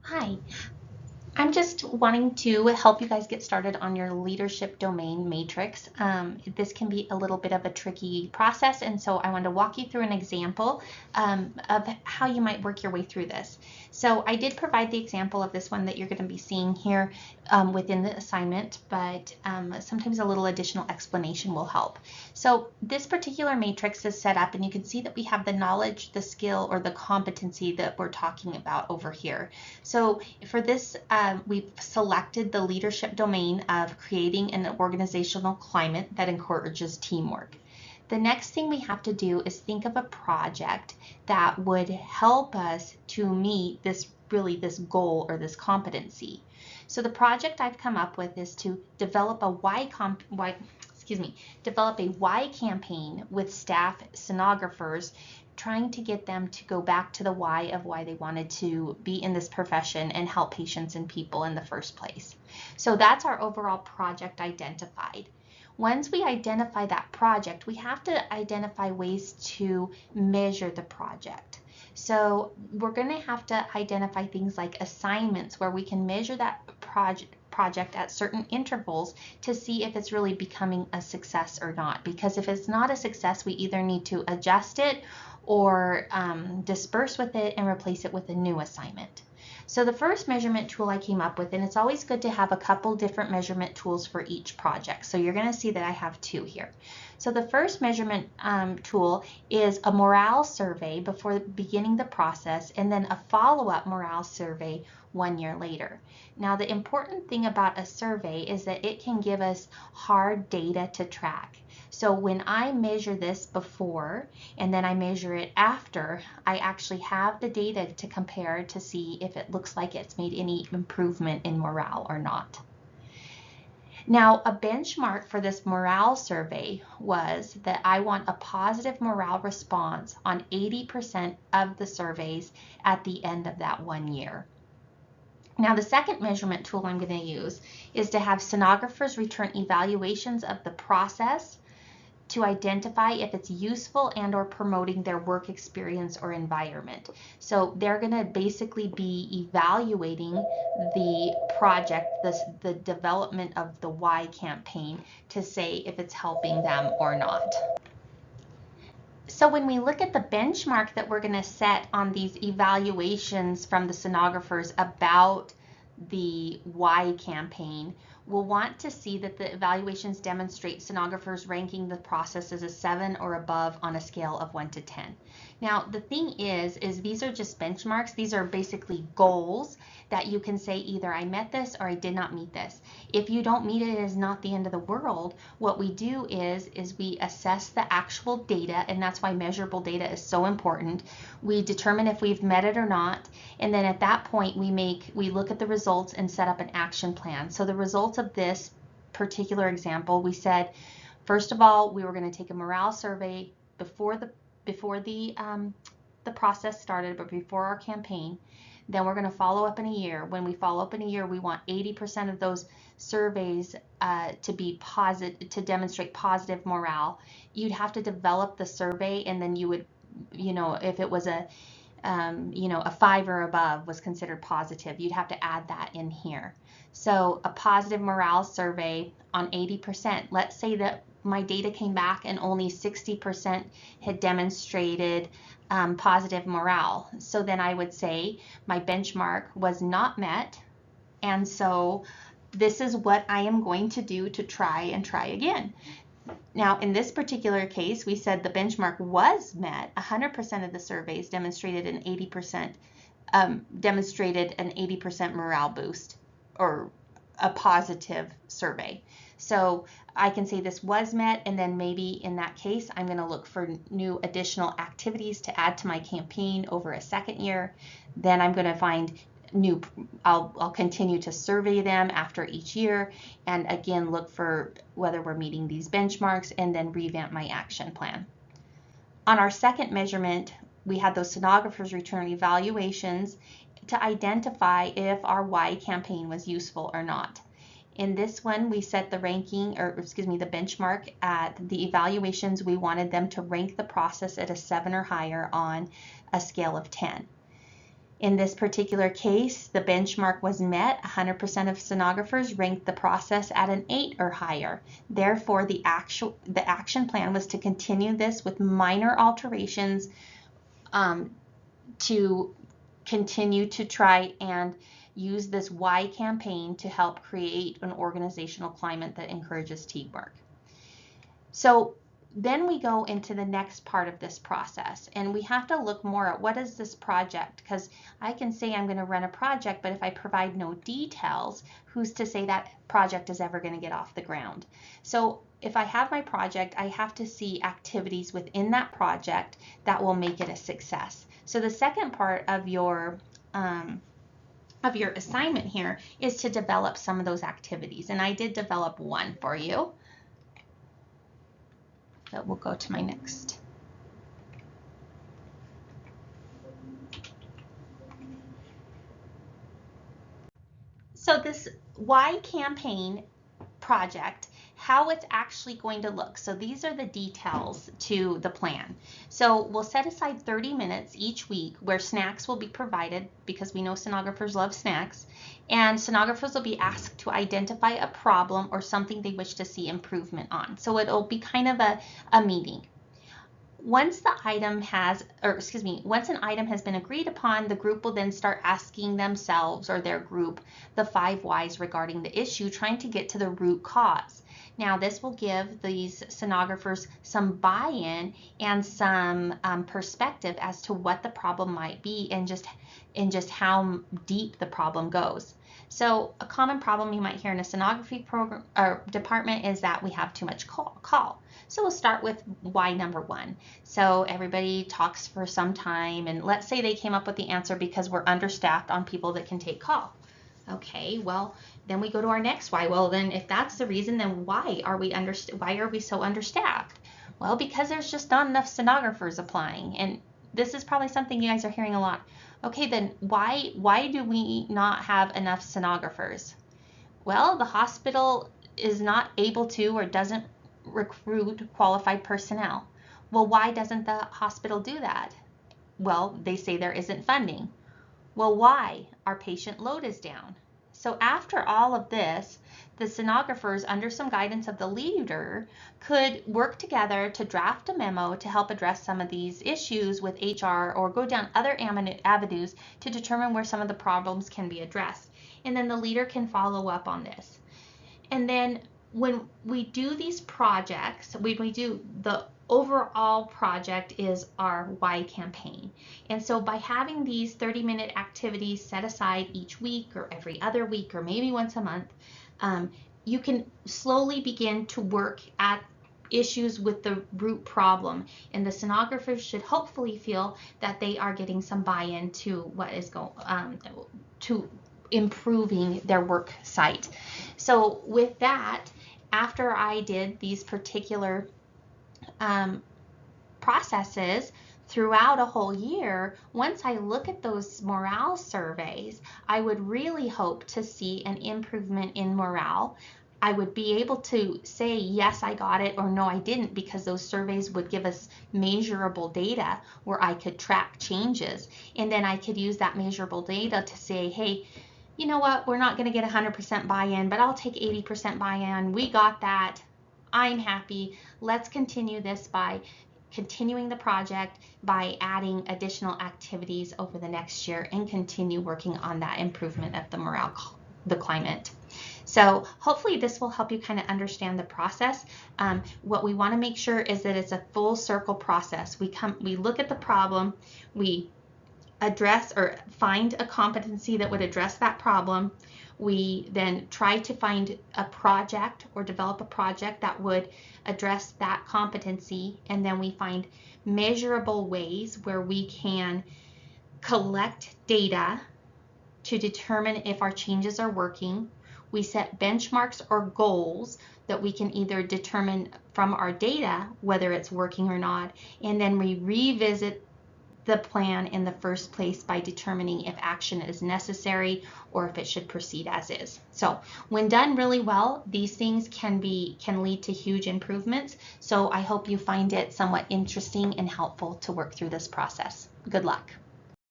Hi, I'm just wanting to help you guys get started on your leadership domain matrix. This can be a little bit of a tricky process, and so I want to walk you through an example of how you might work your way through this. So I did provide the example of this one that you're going to be seeing here within the assignment, but sometimes a little additional explanation will help. So this particular matrix is set up, and you can see that we have the knowledge, the skill, or the competency that we're talking about over here. So for this, we've selected the leadership domain of creating an organizational climate that encourages teamwork. The next thing we have to do is think of a project that would help us to meet this goal or this competency. So the project I've come up with is to develop a develop a why campaign with staff sonographers, trying to get them to go back to the why of why they wanted to be in this profession and help patients and people in the first place. So that's our overall project identified. Once we identify that project, we have to identify ways to measure the project. So we're going to have to identify things like assignments where we can measure that project at certain intervals to see if it's really becoming a success or not. Because if it's not a success, we either need to adjust it or disperse with it and replace it with a new assignment. So the first measurement tool I came up with, and it's always good to have a couple different measurement tools for each project. So you're going to see that I have two here. So the first measurement tool is a morale survey before beginning the process, and then a follow-up morale survey 1 year later. Now the important thing about a survey is that it can give us hard data to track. So when I measure this before and then I measure it after, I actually have the data to compare to see if it looks like it's made any improvement in morale or not. Now, a benchmark for this morale survey was that I want a positive morale response on 80% of the surveys at the end of that 1 year. Now, the second measurement tool I'm going to use is to have sonographers return evaluations of the process to identify if it's useful and or promoting their work experience or environment. So they're going to basically be evaluating the project, the development of the why campaign, to say if it's helping them or not. So when we look at the benchmark that we're going to set on these evaluations from the sonographers about the why campaign, we'll want to see that the evaluations demonstrate sonographers ranking the process as a 7 or above on a scale of 1 to 10. Now, the thing is these are just benchmarks. These are basically goals that you can say either I met this or I did not meet this. If you don't meet it, it is not the end of the world. What we do is we assess the actual data, and that's why measurable data is so important. We determine if we've met it or not, and then at that point we look at the results and set up an action plan. So the results of this particular example, we said, first of all, we were going to take a morale survey before the process started, but before our campaign. Then we're going to follow up in a year. When we follow up in a year, we want 80% of those surveys to be positive, to demonstrate positive morale. You'd have to develop the survey, and then you would, if it was a 5 or above was considered positive, you'd have to add that in here. So a positive morale survey on 80%. Let's say that my data came back and only 60% had demonstrated positive morale. So then I would say my benchmark was not met, and so this is what I am going to do to try again. Now, in this particular case, we said the benchmark was met. 100% of the surveys demonstrated an 80% morale boost, or a positive survey. So I can say this was met, and then maybe in that case, I'm going to look for new additional activities to add to my campaign over a second year. Then I'm going to find I'll continue to survey them after each year, and again look for whether we're meeting these benchmarks, and then revamp my action plan. On our second measurement, we had those sonographers return evaluations to identify if our why campaign was useful or not. In this one, we set the the benchmark at the evaluations. We wanted them to rank the process at a 7 or higher on a scale of 10. In this particular case, the benchmark was met. 100% of sonographers ranked the process at an 8 or higher. Therefore, the action plan was to continue this with minor alterations to continue to try and use this why campaign to help create an organizational climate that encourages teamwork. So then we go into the next part of this process, and we have to look more at what is this project, because I can say I'm going to run a project, but if I provide no details, who's to say that project is ever going to get off the ground? So if I have my project, I have to see activities within that project that will make it a success. So the second part of your assignment here is to develop some of those activities, and I did develop one for you. But we'll go to my next. So this why campaign project, how it's actually going to look. So these are the details to the plan. So we'll set aside 30 minutes each week where snacks will be provided, because we know sonographers love snacks, and sonographers will be asked to identify a problem or something they wish to see improvement on. So it'll be kind of a meeting. Once an item has been agreed upon, the group will then start asking themselves, or their group, the 5 whys regarding the issue, trying to get to the root cause. Now, this will give these sonographers some buy-in and some perspective as to what the problem might be, and just how deep the problem goes. So a common problem you might hear in a sonography program or department is that we have too much call. So we'll start with why number 1. So everybody talks for some time, and let's say they came up with the answer because we're understaffed on people that can take call. Okay, well, then we go to our next why. Well, then if that's the reason, then why are we so understaffed? Well, because there's just not enough sonographers applying, and this is probably something you guys are hearing a lot. Okay, then why do we not have enough sonographers? Well, the hospital is not able to, or doesn't recruit qualified personnel. Well, why doesn't the hospital do that? Well, they say there isn't funding. Well, why? Our patient load is down. So after all of this, the sonographers, under some guidance of the leader, could work together to draft a memo to help address some of these issues with HR, or go down other avenues to determine where some of the problems can be addressed. And then the leader can follow up on this. And then when we do these projects, we do the overall project is our why campaign. And so by having these 30-minute activities set aside each week, or every other week, or maybe once a month, you can slowly begin to work at issues with the root problem, and the sonographers should hopefully feel that they are getting some buy-in to what is going to improving their work site. So with that, after I did these particular processes throughout a whole year, once I look at those morale surveys, I would really hope to see an improvement in morale. I would be able to say, yes, I got it, or no, I didn't, because those surveys would give us measurable data where I could track changes. And then I could use that measurable data to say, hey, you know what, we're not going to get 100% buy-in, but I'll take 80% buy-in. We got that. I'm happy. Let's continue this by continuing the project, by adding additional activities over the next year, and continue working on that improvement of the morale, the climate. So hopefully this will help you kind of understand the process. What we want to make sure is that it's a full circle process. We look at the problem, we address or find a competency that would address that problem. We then try to find a project or develop a project that would address that competency, and then we find measurable ways where we can collect data to determine if our changes are working. We set benchmarks or goals that we can either determine from our data whether it's working or not, and then we revisit the plan in the first place by determining if action is necessary or if it should proceed as is. So when done really well, these things can lead to huge improvements. So I hope you find it somewhat interesting and helpful to work through this process. Good luck.